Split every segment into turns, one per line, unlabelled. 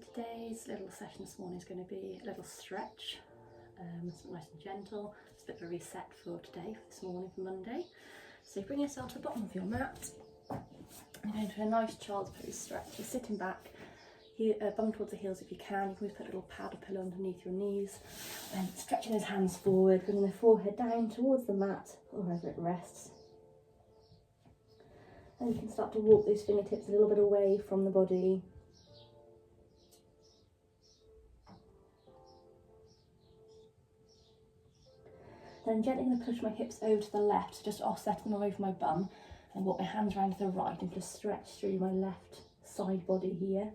Today's little session this morning is going to be a little stretch, nice and gentle. It's a bit of a reset for today, for this morning, for Monday. So bring yourself to the bottom of your mat. You're going to a nice child's pose stretch. You're sitting back, bum towards the heels if you can. You can always put a little pad or pillow underneath your knees. And stretching those hands forward, bringing the forehead down towards the mat or wherever it rests. And you can start to walk those fingertips a little bit away from the body. Then I'm gently going to push my hips over to the left, just offset them away from my bum, and walk my hands around to the right and just stretch through my left side body here.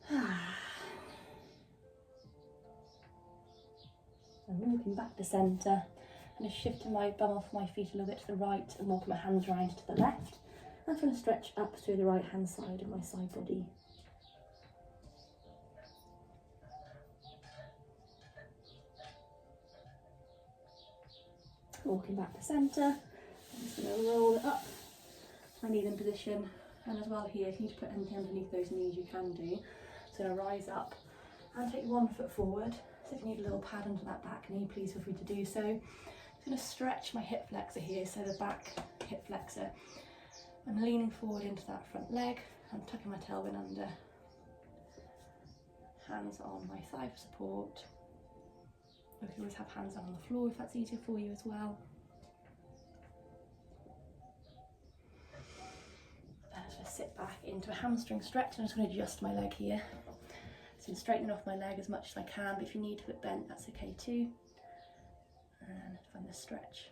And walking back to centre, and just shifting my bum off my feet a little bit to the right and walking my hands around to the left. I'm going to stretch up through the right hand side of my side body. Walking back to centre, I'm just going to roll it up, my knees in position, and as well here, if you need to put anything underneath those knees you can do. So I'm going to rise up and take one foot forward. So if you need a little pad under that back knee, please feel free to do so. I'm just going to stretch my hip flexor here, so the back hip flexor. I'm leaning forward into that front leg, I'm tucking my tailbone under, hands on my thigh for support. You can always have hands down on the floor if that's easier for you as well. Then just sit back into a hamstring stretch. I'm just going to adjust my leg here. So I'm straightening off my leg as much as I can, but if you need to put bent, that's okay too. And find the stretch.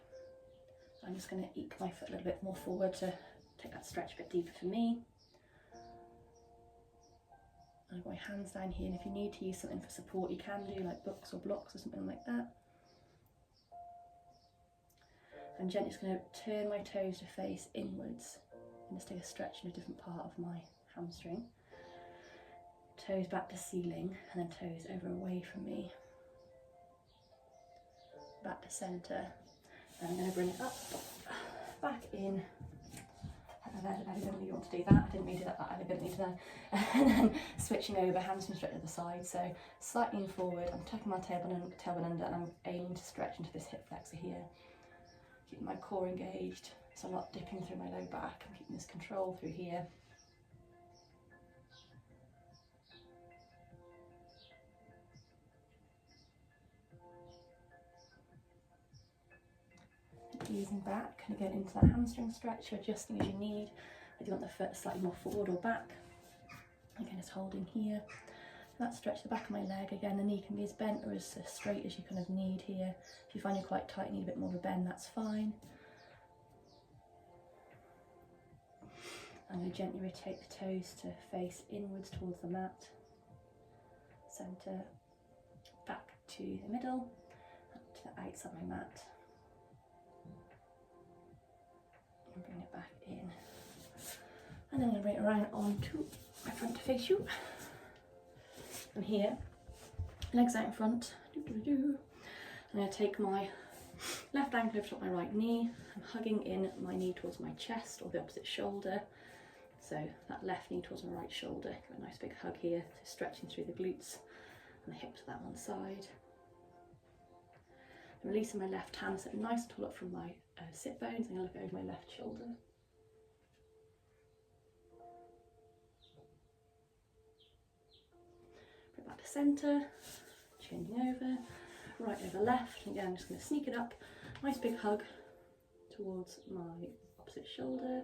I'm just going to eke my foot a little bit more forward to take that stretch a bit deeper for me. I've got my hands down here, and if you need to use something for support, you can do, like books or blocks or something like that. I'm gently just going to turn my toes to face inwards and just take a stretch in a different part of my hamstring. Toes back to ceiling, and then toes over away from me. Back to centre. And I'm going to bring it up, back in. Elegantly you want to do that. I didn't mean to do that elegantly today. And then switching over, hamstring straight to the side. So slightly in forward, I'm tucking my tailbone under, and I'm aiming to stretch into this hip flexor here. Keeping my core engaged, so I'm not dipping through my low back. I'm keeping this control through here. Easing back and again into that hamstring stretch, adjusting as you need. If you want the foot slightly more forward or back, again just holding here. That stretch the back of my leg, again the knee can be as bent or as straight as you kind of need here. If you find you're quite tight and need a bit more of a bend, that's fine. I'm going to gently rotate the toes to face inwards towards the mat. Centre, back to the middle, up to the outside of my mat. And bring it back in. And then I'm going to bring it around onto my front to face you. And here, legs out in front. I'm going to take my left ankle over top my right knee. I'm hugging in my knee towards my chest or the opposite shoulder. So that left knee towards my right shoulder. Give a nice big hug here, so stretching through the glutes and the hips to that one side. I'm releasing my left hand, so nice and tall up from my sit bones. I'm going to look over my left shoulder. Bring it back to centre, changing over, right over left. Again, I'm just going to sneak it up, nice big hug towards my opposite shoulder.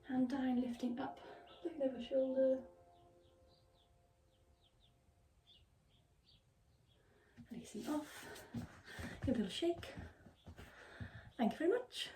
Hand down, lifting up, looking over shoulder. Releasing off, give a little shake. Thank you very much.